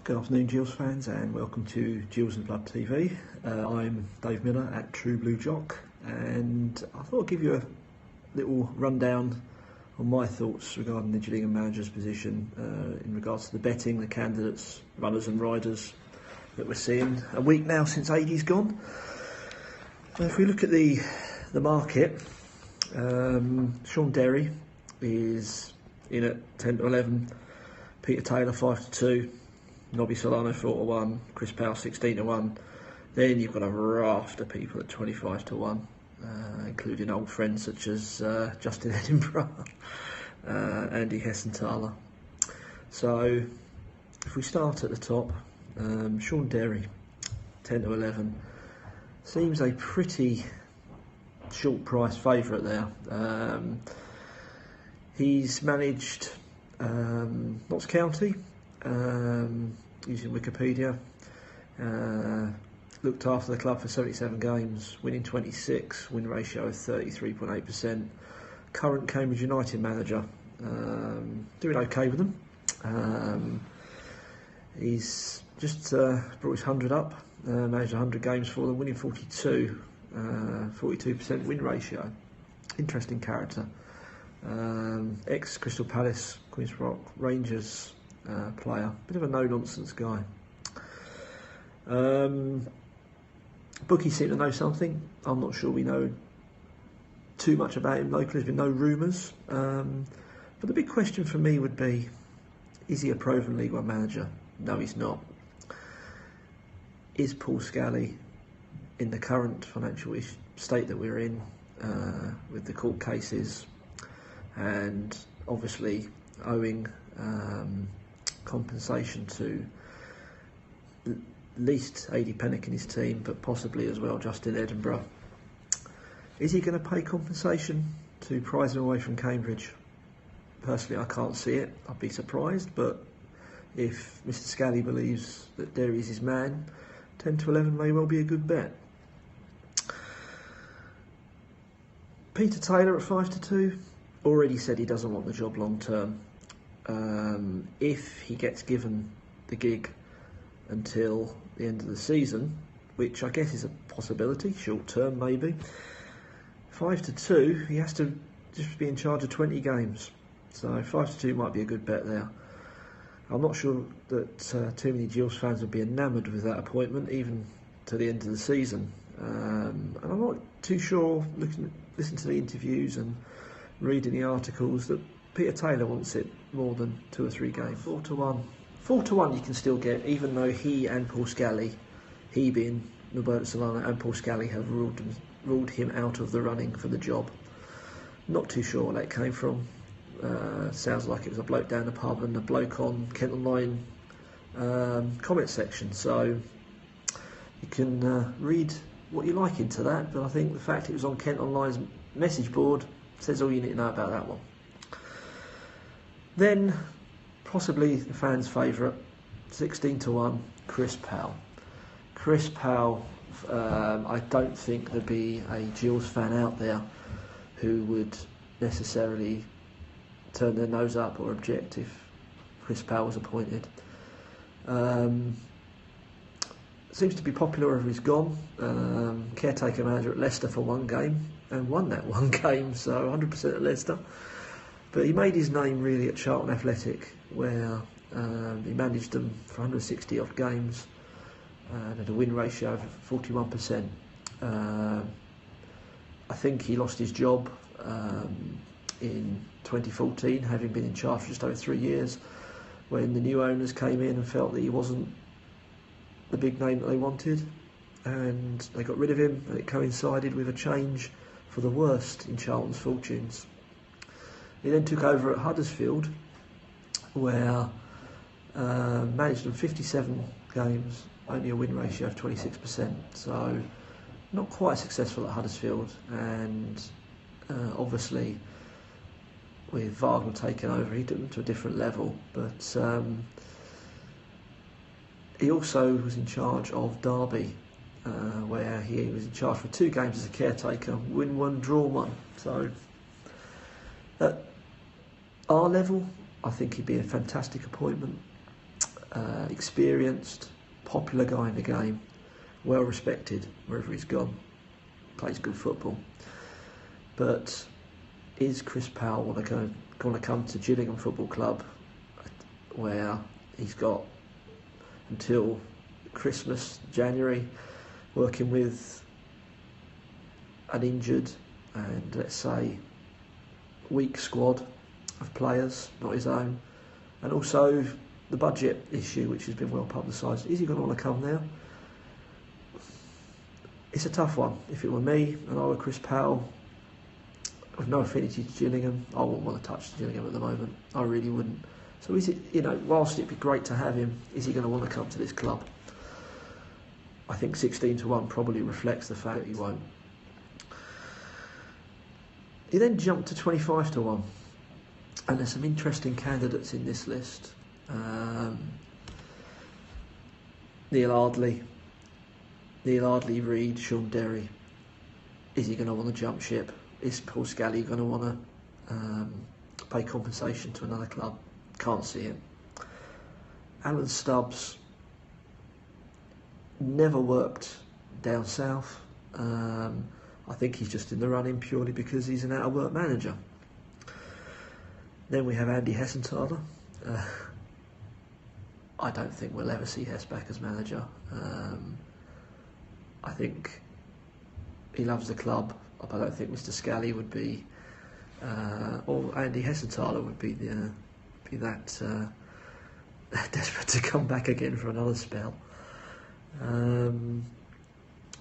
Good afternoon, Gills fans, and welcome to Gills and Blood TV. I'm Dave Miller at True Blue Jock, and I thought I'd give you a little rundown on my thoughts regarding the Gillingham manager's position in regards to the betting, the candidates, runners and riders that we're seeing. A week now since AD's gone. If we look at the market, Sean Derry is in at 10 to 11, Peter Taylor 5 to 2. Nobby Solano 4 to 1, Chris Powell 16 to 1. Then you've got a raft of people at 25 to 1, including old friends such as Justin Edinburgh, Andy Hessenthaler. So if we start at the top, Sean Derry 10 to 11 seems a pretty short price favourite there. He's managed Notts County, using Wikipedia, looked after the club for 77 games, winning 26, win ratio of 33.8%. Current Cambridge United manager, doing okay with them. He's just brought his 100 up, managed 100 games for them, winning 42, 42% win ratio. Interesting character. Ex-Crystal Palace, Queen's Rock Rangers player, bit of a no-nonsense guy. Bookies seem to know something. I'm not sure we know too much about him locally. There's been no rumours. But the big question for me would be, is he a proven League One manager? No, he's not. Is Paul Scally, in the current financial state that we're in, with the court cases and obviously owing compensation to at least Ady Pennick and his team, but possibly as well Justin Edinburgh, is he going to pay compensation to prize him away from Cambridge? Personally, I can't see it. I'd be surprised, but if Mr Scally believes that Derry's his man, 10 to 11 may well be a good bet. Peter Taylor at 5 to 2 already said he doesn't want the job long term. If he gets given the gig until the end of the season, which I guess is a possibility, short term maybe, 5 to 2, he has to just be in charge of 20 games. So 5 to 2 might be a good bet there. I'm not sure that too many Gills fans would be enamoured with that appointment, even to the end of the season. And I'm not too sure, listening to the interviews and reading the articles, that Peter Taylor wants it more than 2 or 3 games. 4 to 1. 4 to 1 you can still get, even though he and Paul Scally, he being Roberto Solano and Paul Scally, have ruled him out of the running for the job. Not too sure where that came from. Sounds like it was a bloke down the pub and a bloke on Kent Online comment section. So you can read what you like into that, but I think the fact it was on Kent Online's message board says all you need to know about that one. Then, possibly the fans' favourite, 16 to 1, Chris Powell. Chris Powell, I don't think there'd be a Gills fan out there who would necessarily turn their nose up or object if Chris Powell was appointed. Seems to be popular wherever he's gone. Caretaker manager at Leicester for 1 game and won that 1 game, so 100% at Leicester. But he made his name really at Charlton Athletic, where he managed them for 160 odd games and had a win ratio of 41%. I think he lost his job in 2014, having been in charge for just over 3 years, when the new owners came in and felt that he wasn't the big name that they wanted, and they got rid of him, and it coincided with a change for the worst in Charlton's fortunes. He then took over at Huddersfield, where managed them 57 games, only a win ratio of 26%, so not quite successful at Huddersfield, and obviously with Wagner taking over, he took them to a different level. But he also was in charge of Derby, where he was in charge for 2 games as a caretaker, win 1, draw 1. So at our level, I think he'd be a fantastic appointment. experienced, popular guy in the game, well respected wherever he's gone, plays good football. But is Chris Powell going to come to Gillingham Football Club, where he's got until Christmas, January, working with an injured and, let's say, weak squad of players, not his own, and also the budget issue, which has been well publicised? Is he going to want to come there? It's a tough one. If it were me and I were Chris Powell, with no affinity to Gillingham, I wouldn't want to touch Gillingham at the moment. I really wouldn't. So is it, whilst it'd be great to have him, is he going to want to come to this club? I think 16-1 probably reflects the fact that he won't. He then jumped to 25-1, and there's some interesting candidates in this list. Neil Ardley, Reid, Sean Derry. Is he going to want to jump ship? Is Paul Scally going to want to pay compensation to another club? Can't see it. Alan Stubbs never worked down south. I think he's just in the running purely because he's an out-of-work manager. Then we have Andy Hessenthaler. I don't think we'll ever see Hess back as manager. I think he loves the club. I don't think Mr. Scally would be, or Andy Hessenthaler would be that desperate to come back again for another spell.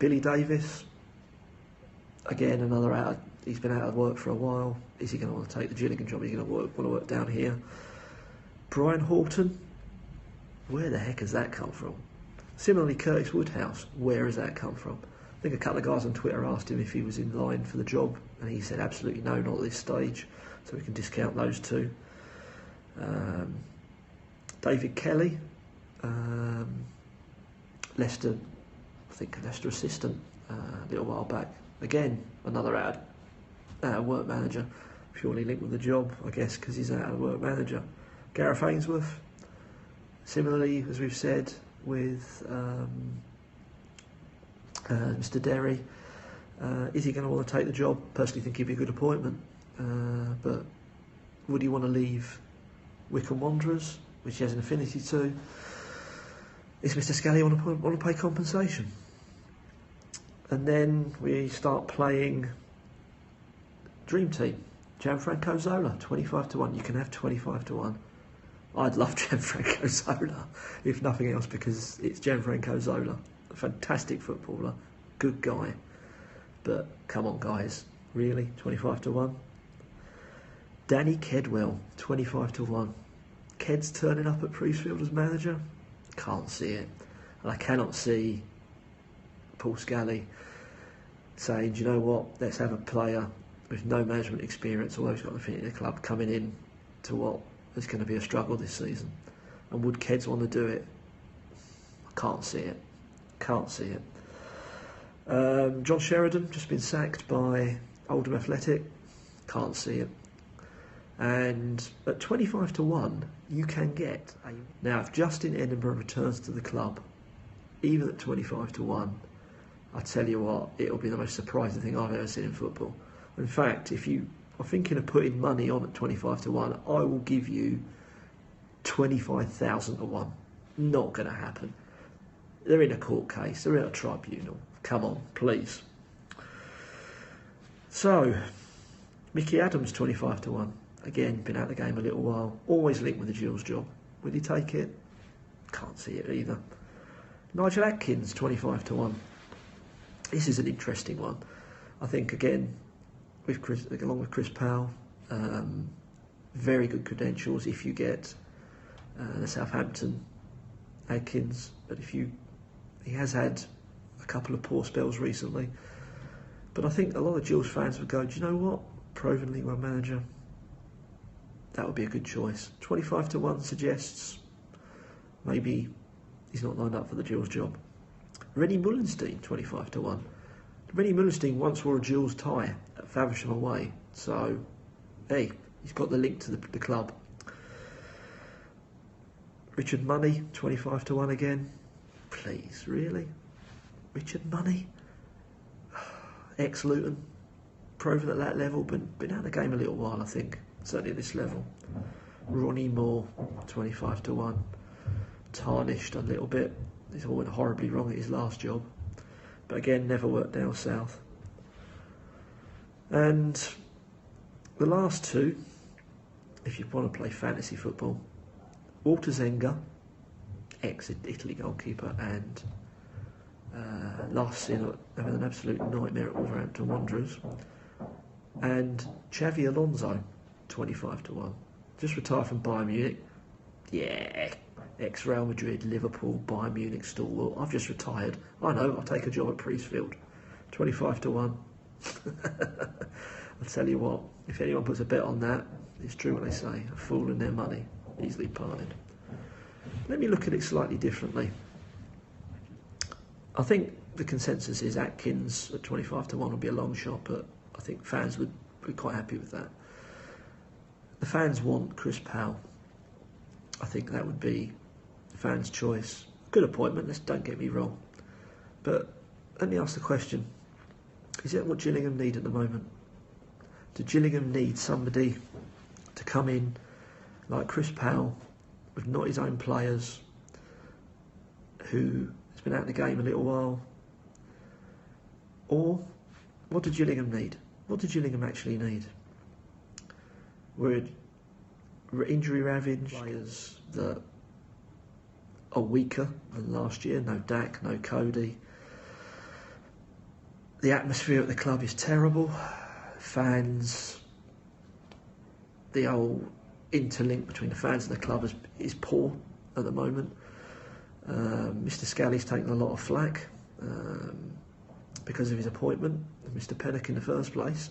Billy Davis, again, another out. He's been out of work for a while. Is he going to want to take the Gillingham job? Is he going to want to work down here? Brian Horton, where the heck has that come from? Similarly, Curtis Woodhouse, where has that come from? I think a couple of guys on Twitter asked him if he was in line for the job, and he said absolutely no, not at this stage, so we can discount those two. David Kelly, Leicester, I think a Leicester assistant a little while back. Again, another out-of-work manager, purely linked with the job, I guess, because he's an out-of-work manager. Gareth Ainsworth, similarly, as we've said, with Mr. Derry. Is he going to want to take the job? Personally think he'd be a good appointment, but would he want to leave Wycombe Wanderers, which he has an affinity to? Is Mr. Scally want to pay compensation? And then we start playing Dream Team. Gianfranco Zola, 25-1. You can have 25-1. I'd love Gianfranco Zola, if nothing else, because it's Gianfranco Zola. A fantastic footballer, good guy. But come on, guys, really? 25-1? Danny Kedwell, 25-1. Ked's turning up at Priestfield as manager? Can't see it. And I cannot see Paul Scally saying, do you know what, let's have a player with no management experience, although he's got an affinity to the club, coming in to what is going to be a struggle this season. And would Keds want to do it? I can't see it. Can't see it. John Sheridan, just been sacked by Oldham Athletic. Can't see it. And at 25-1, you can get. Now, if Justin Edinburgh returns to the club, even at 25-1, I tell you what, it'll be the most surprising thing I've ever seen in football. In fact, if you are thinking of putting money on at 25-1, I will give you 25,000-1. Not going to happen. They're in a court case. They're in a tribunal. Come on, please. So, Mickey Adams, 25-1. Again, been out of the game a little while. Always linked with the Gills job. Will he take it? Can't see it either. Nigel Atkins, 25-1. This is an interesting one. I think, again, along with Chris Powell, very good credentials if you get the Southampton Atkins. But he has had a couple of poor spells recently. But I think a lot of Gills fans would go, do you know what? Proven League One manager. That would be a good choice. 25-1 suggests maybe he's not lined up for the Gills job. Rennie Mullenstein, 25-1. Rennie Mullenstein once wore a Gills tie at Faversham away, so hey, he's got the link to the club. Richard Money, 25 to 1 again. Please, really? Richard Money? Ex-Luton, proven at that level, been out of the game a little while, I think, certainly at this level. Ronnie Moore, 25 to 1. Tarnished a little bit. This all went horribly wrong at his last job. But again, never worked down south. And the last two, if you want to play fantasy football, Walter Zenga, ex-Italy goalkeeper, and last season having an absolute nightmare at Wolverhampton Wanderers, and Xavi Alonso, 25 to 1. Just retired from Bayern Munich. Yeah, ex-Real Madrid, Liverpool, Bayern Munich stalwart. I've just retired. I know, I'll take a job at Priestfield. 25 to 1. I'll tell you what, if anyone puts a bet on that, it's true what they say, a fool and their money, easily parted. Let me look at it slightly differently. I think the consensus is Atkins at 25 to 1 will be a long shot, but I think fans would be quite happy with that. The fans want Chris Powell. I think that would be the fans' choice. Good appointment, don't get me wrong. But let me ask the question, is that what Gillingham need at the moment? Do Gillingham need somebody to come in like Chris Powell, with not his own players, who has been out of the game a little while? Or what do Gillingham need? What do Gillingham actually need? We're injury ravaged, players that are weaker than last year. No Dak, no Cody. The atmosphere at the club is terrible. Fans, the whole interlink between the fans and the club is poor at the moment. Mr. Scally's taken a lot of flack because of his appointment of Mr. Pennock in the first place.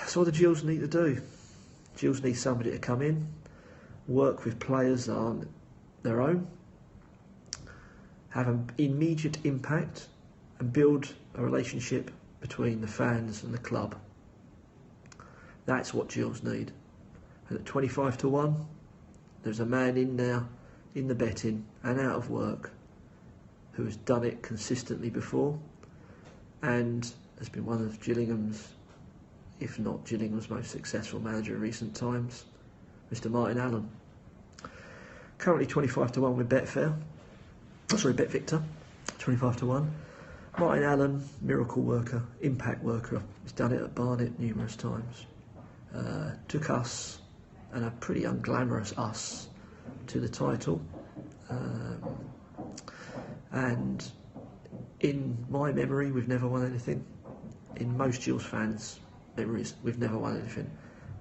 So what do Gills need to do? Gills need somebody to come in, work with players that aren't their own, have an immediate impact, and build a relationship between the fans and the club. That's what Gills need. And at 25 to 1, there's a man in there, in the betting and out of work, who has done it consistently before and has been one of Gillingham's, if not Gillingham's most successful manager in recent times, Mr. Martin Allen. Currently 25 to 1 with BetVictor, 25 to 1. Martin Allen, miracle worker, impact worker. He's done it at Barnet numerous times. Took us, and a pretty unglamorous us, to the title. And in my memory, we've never won anything. In most Gills fans' memories, we've never won anything.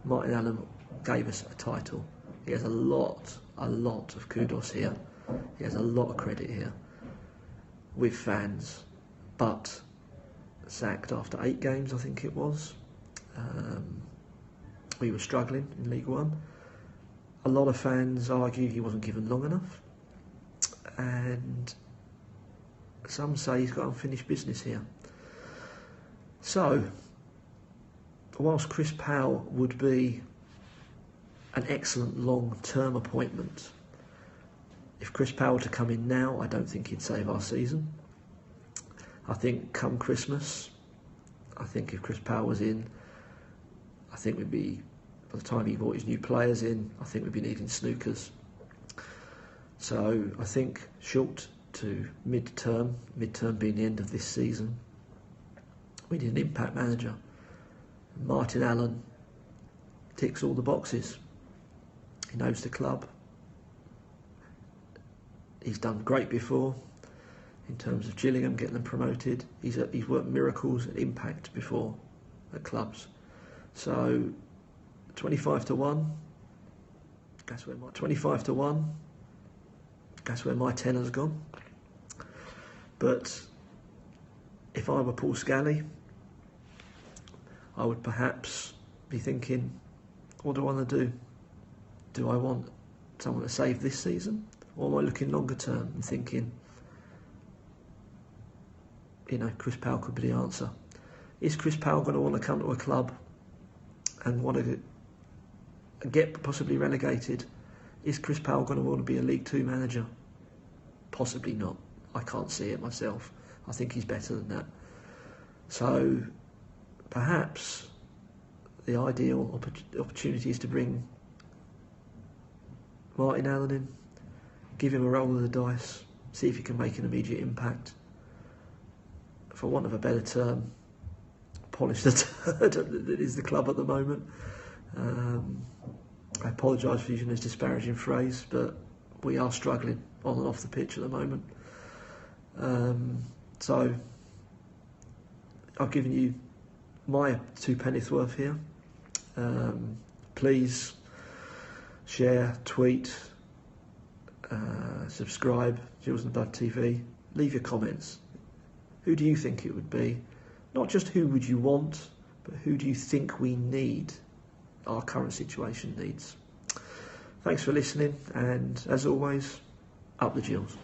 Martin Allen gave us a title. He has a lot of kudos here. He has a lot of credit here with fans, but sacked after 8 games, I think it was. We were struggling in League One. A lot of fans argue he wasn't given long enough, and some say he's got unfinished business here. So, whilst Chris Powell would be an excellent long-term appointment, if Chris Powell to come in now, I don't think he'd save our season. I think come Christmas, I think if Chris Powell was in, I think we'd be, by the time he brought his new players in, I think we'd be needing snookers. So I think short to mid-term being the end of this season, we need an impact manager. Martin Allen ticks all the boxes. He knows the club. He's done great before in terms of Gillingham getting them promoted. He's worked miracles and impact before at clubs. So 25 to 1. That's where my 25 to 1. That's where my tenor's gone. But if I were Paul Scally, I would perhaps be thinking, what do I want to do? Do I want someone to save this season? Or am I looking longer term and thinking, Chris Powell could be the answer? Is Chris Powell going to want to come to a club and want to get possibly relegated Is Chris Powell going to want to be a League Two manager? Possibly not. I can't see it myself. I think he's better than that. So perhaps the ideal opportunity is to bring Martin Allen in, give him a roll of the dice, see if he can make an immediate impact. For want of a better term, polish the turd that is the club at the moment. I apologise for using this disparaging phrase, but we are struggling on and off the pitch at the moment. So I've given you my 2 penny's worth here. Please share, tweet, subscribe, GITBTV. Leave your comments. Who do you think it would be? Not just who would you want, but who do you think we need, our current situation needs. Thanks for listening, and as always, up the Gills.